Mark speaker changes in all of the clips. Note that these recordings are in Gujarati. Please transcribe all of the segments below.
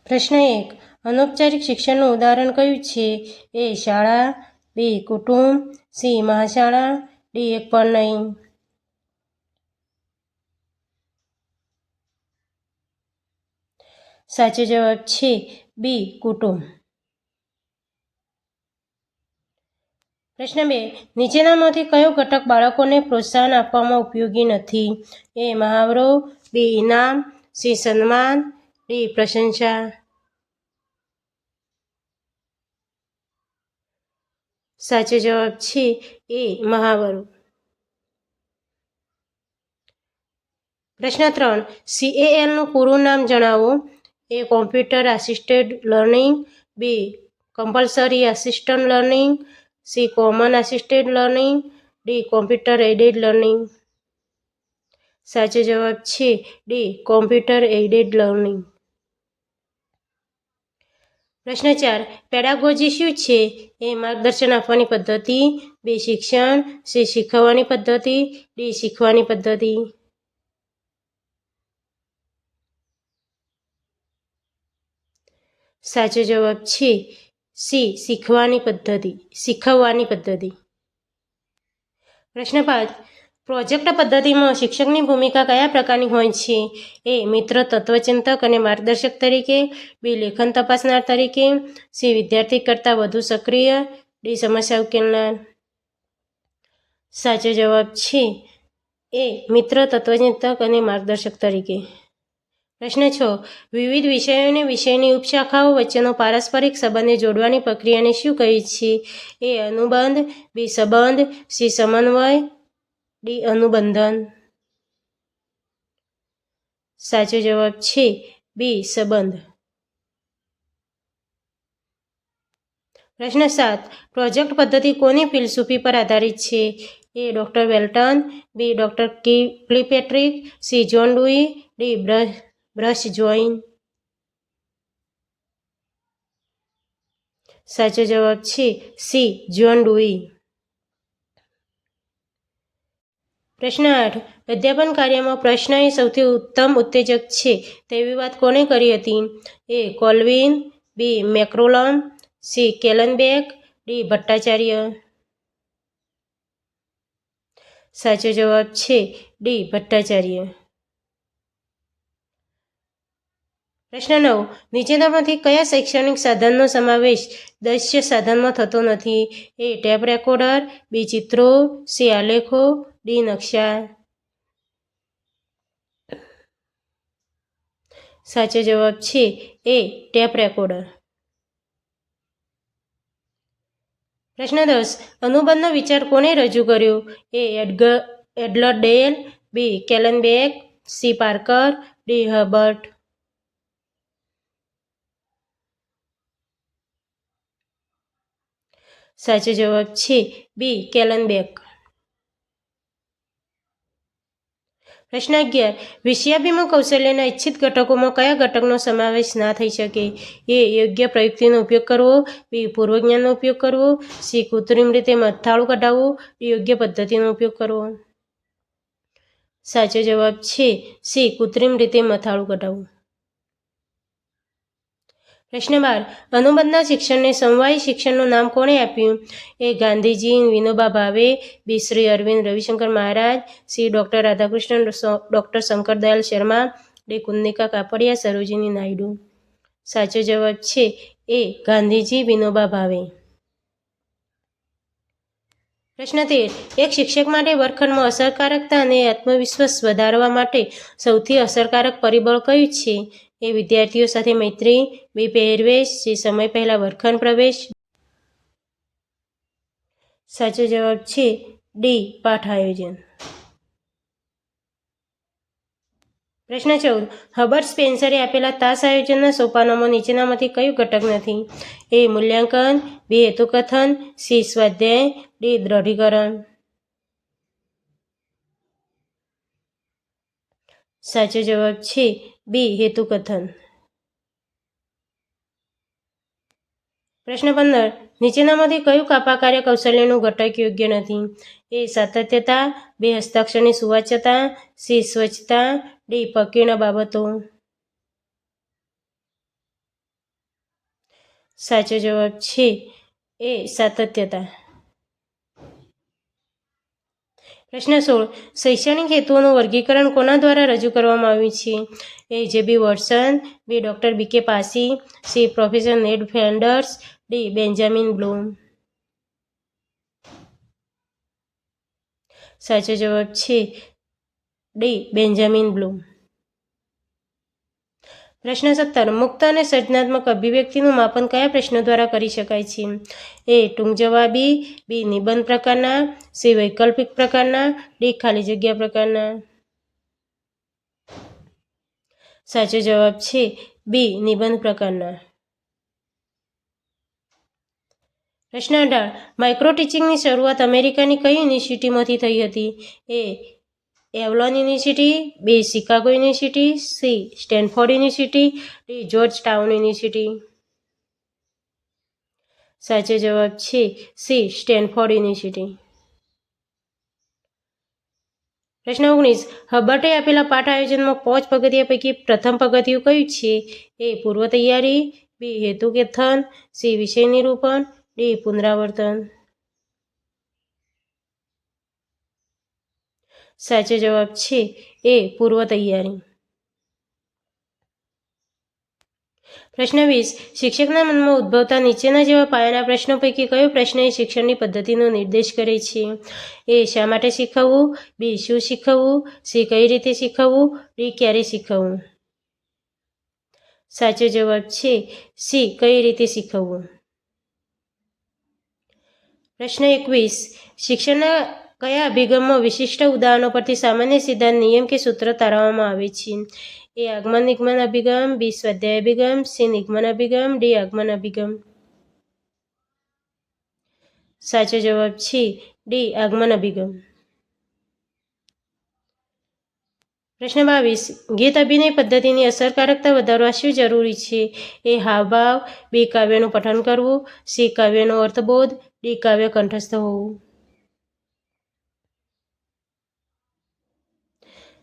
Speaker 1: પ્રશ્ન 1. અનૌપચારિક શિક્ષણનું ઉદાહરણ કયું છે? એ. શાળા, બી. કુટુંબ, સી. મહાશાળા, ડી. એક પણ નહીં. સાચો જવાબ છે બી. કુટુંબ. પ્રશ્ન 2. નીચેનામાંથી કયો ઘટક બાળકોને પ્રોત્સાહન આપવામાં ઉપયોગી નથી? એ. મહાવરો, બી. ઇનામ, સી. સન્માન, ડી. પ્રશંસા. સાચો જવાબ છે એ. મહાવરો. પ્રશ્ન 3. CALનું પૂરું નામ જણાવો. A. Computer assisted learning, B. Compulsory assistant learning, C. Common assisted learning, D. Computer aided learning. સાચો જવાબ છે ડી. Computer aided learning. પ્રશ્ન 4. પેડાગોજી શું છે? એ. માર્ગદર્શન આપવાની પદ્ધતિ, બી. શિક્ષણ, સી. શીખવવાની પદ્ધતિ, ડી. શીખવાની પદ્ધતિ. સાચો જવાબ છે સી. શીખવવાની પદ્ધતિ. પ્રશ્ન 5. પ્રોજેક્ટ પદ્ધતિમાં શિક્ષકની ભૂમિકા કયા પ્રકારની હોય છે? એ. મિત્ર, તત્વચિંતક અને માર્ગદર્શક તરીકે, બી. લેખન તપાસનાર તરીકે, સી. વિદ્યાર્થી કરતાં વધુ સક્રિય, ડી. સમસ્યા ઉકેલનાર. સાચો જવાબ છે એ. મિત્ર, તત્વચિંતક અને માર્ગદર્શક તરીકે. પ્રશ્ન 6. વિવિધ વિષયો અને વિષયની ઉપશાખાઓ વચ્ચેનો પારસ્પરિક સંબંધને જોડવાની પ્રક્રિયાને શું કહે છે? એ. અનુબંધ, બી. સંબંધ, સી. સમન્વય, ડી. અનુબંધન. સાચો જવાબ છે બી. સંબંધ. પ્રશ્ન 7. પ્રોજેક્ટ પદ્ધતિ કોની ફિલસૂફી પર આધારિત છે? A. Doctor Welton, B. Doctor Kilpatrick, C. John Dewey, D. Bruce Joyce. સાચો જવાબ છે સી. જ્હોન ડુઈ. પ્રશ્ન 8. અધ્યાપન કાર્યમાં પ્રશ્ન એ સૌથી ઉત્તમ ઉત્તેજક છે તેવી વાત કોણે કરી હતી? એ. કોલ્વિન, બી. મેક્રોલમ, સી. કેલનબેક, ડી. ભટ્ટાચાર્ય. સાચો જવાબ છે ડી. ભટ્ટાચાર્ય. પ્રશ્ન 9. નીચેનામાંથી કયા શૈક્ષણિક સાધનનો સમાવેશ દ્રશ્ય સાધનમાં થતો નથી? એ. ટેપ રેકોર્ડર, બી. ચિત્રો, સી. આલેખો, ડી. નકશા. સાચો જવાબ છે એ. Tape recorder. પ્રશ્ન 10. અનુબંધનો વિચાર કોણે રજૂ કર્યો? એ. એડલર ડેલ, બી. કેલનબેક, સી. Parker, D. હર્બર્ટ. સાચો જવાબ છે બી. કેલનબેક. પ્રશ્ન 11. વિષયાભિમુખ કૌશલ્યના ઇચ્છિત ઘટકોમાં કયા ઘટકનો સમાવેશ ના થઈ શકે? એ. યોગ્ય પ્રયુક્તિનો ઉપયોગ કરવો, બી. પૂર્વજ્ઞાનનો ઉપયોગ કરવો, સી. કૃત્રિમ રીતે મથાળું કઢાવવું, ડી. યોગ્ય પદ્ધતિનો ઉપયોગ કરવો. સાચો જવાબ છે સી. કૃત્રિમ રીતે મથાળું કઢાવવું. પ્રશ્ન 12. અનુબંધના શિક્ષણને સમવાયી શિક્ષણનું નામ કોણે આપ્યું? એ. Gandhiji, Vinoba Bhave, B. Shri Aurobindo Ravishankar Maharaj, C. Doctor Radhakrishnan, doctor Shankar Dayal Sharma, D. Kundanika Kapadia, Sarojini Naidu. સાચો જવાબ છે એ. ગાંધીજી, વિનોબા ભાવે. પ્રશ્ન 13. એક શિક્ષક માટે વર્ગખંડમાં અસરકારકતા અને આત્મવિશ્વાસ વધારવા માટે સૌથી અસરકારક પરિબળ કયું છે? એ. વિદ્યાર્થીઓ સાથે મૈત્રી, બી. પહેરવેશ, સી. સમય પહેલા વર્ગખંડ પ્રવેશ. સાચો જવાબ છે ડી. પાઠ આયોજન. પ્રશ્ન 14. હર્બર્ટ સ્પેન્સરે આપેલા તાસ આયોજનના સોપાનોમાં નીચેનામાંથી કયું ઘટક નથી? એ. મૂલ્યાંકન, બી. હેતુકથન, સી. સ્વાધ્યાય, ડી. દ્રઢીકરણ. સાચો જવાબ છે બી. હેતુકથન. પ્રશ્ન 15. નીચેનામાંથી કયું કાપાકાર્ય કૌશલ્યનું ઘટક યોગ્ય નથી? એ. સાતત્યતા, બી. હસ્તાક્ષરની સુવાચ્યતા, સી. સ્વચ્છતા, ડી. પ્રકીર્ણ બાબતો. સાચો જવાબ છે એ સાતત્યતા. પ્રશ્ન 16. શૈક્ષણિક હેતુઓનું વર્ગીકરણ કોના દ્વારા રજૂ કરવામાં આવ્યું છે? A J B. Watson, B. Doctor B K. Passi, C. Professor Ned Flanders, D. Benjamin Bloom. સાચો જવાબ છે ડી. Benjamin Bloom. પ્રશ્ન 17. મુક્ત અને સર્જનાત્મક અભિવ્યક્તિનું માપન કયા પ્રશ્નો દ્વારા કરી શકાય છે? એ ટૂંક જવાબી, બી. નિબંધ પ્રકારના, સી. વૈકલ્પિક પ્રકારના, ડી. ખાલી જગ્યા પ્રકારના. સાચો જવાબ છે બી. નિબંધ પ્રકારના. પ્રશ્ન 18. માઇક્રો ટીચિંગની શરૂઆત અમેરિકાની કઈ યુનિવર્સિટીમાંથી થઈ હતી? A Avalon university, B. Chicago university, C. Stanford university, D. Georgetown university. સાચો જવાબ છે સી. Stanford university. પ્રશ્ન 19. હબર્ટે આપેલા પાઠ આયોજનમાં 5 પગથિયા પૈકી પ્રથમ પગથિયું કયું છે? એ પૂર્વ તૈયારી, બી. હેતુકથન, સી. વિષય નિરૂપણ, ડી. પુનરાવર્તન. સાચો જવાબ છે એ પૂર્વ તૈયારી. પ્રશ્ન 20. શિક્ષકના મનમાં ઉદ્ભવતા નીચેના જેવા પાયાના પ્રશ્નો પૈકી કયો પ્રશ્ન એ શિક્ષણની પદ્ધતિનો નિર્દેશ કરે છે? એ શા માટે શીખવવું, બી. શું શીખવવું, સી. કઈ રીતે શીખવવું, ડી. ક્યારે શીખવવું. સાચો જવાબ છે સી. કઈ રીતે શીખવવું. પ્રશ્ન 21. શિક્ષણના કયા અભિગમમાં વિશિષ્ટ ઉદાહરણો પરથી સામાન્ય સિદ્ધાંત, નિયમ કે સૂત્ર તારવવામાં આવે છે? એ આગમન નિગમન અભિગમ, બી. સ્વાધ્યાય અભિગમ, સી. નિગમન અભિગમ, ડી. આગમન અભિગમ. સાચો જવાબ છે ડી. આગમન અભિગમ. પ્રશ્ન 22. ગીત અભિનય પદ્ધતિની અસરકારકતા વધારવા શું જરૂરી છે? એ હાવભાવ, બી. કાવ્યનું પઠન કરવું, સી. કાવ્યનો અર્થબોધ, ડી. કાવ્ય કંઠસ્થ હોવું.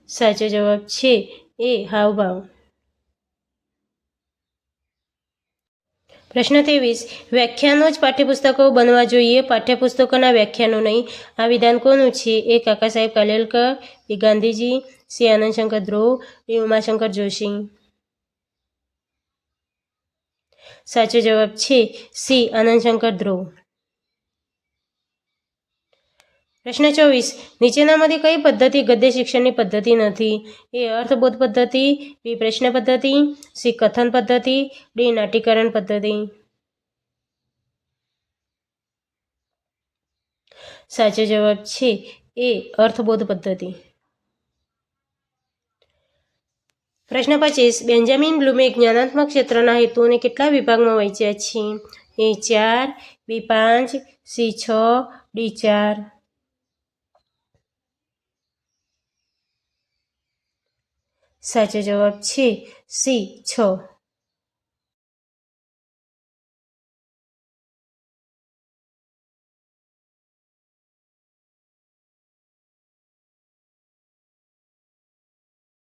Speaker 1: સાચો જવાબ છે એ હાવભાવ. પ્રશ્ન 23. વ્યાખ્યાનો જ પાઠ્યપુસ્તકો બનવા જોઈએ, પાઠ્યપુસ્તકોના વ્યાખ્યાનો નહીં. આ વિધાન કોનું છે? એ કાકા સાહેબ કાલેલકર, બી. ગાંધીજી, સી. આનંદશંકર ધ્રુવ, ડી. ઉમાશંકર જોશી. સાચો જવાબ છે સી. આનંદશંકર ધ્રુવ. પ્રશ્ન 24. નીચેનામાંથી કઈ પદ્ધતિ ગદ્ય શિક્ષણની પદ્ધતિ નથી? એ અર્થબોધ પદ્ધતિ, બી. પ્રશ્ન પદ્ધતિ, સી. કથન પદ્ધતિ, ડી. નાટ્યકરણ પદ્ધતિ. સાચો જવાબ છે એ અર્થબોધ પદ્ધતિ. પ્રશ્ન 25. બેન્જામિન બ્લૂમે જ્ઞાનાત્મક ક્ષેત્રના હેતુઓને કેટલા વિભાગમાં વહેંચ્યા છે? એ 4, બી. 5, સી. 6, ડી. 4. સાચો જવાબ છે સી. 6.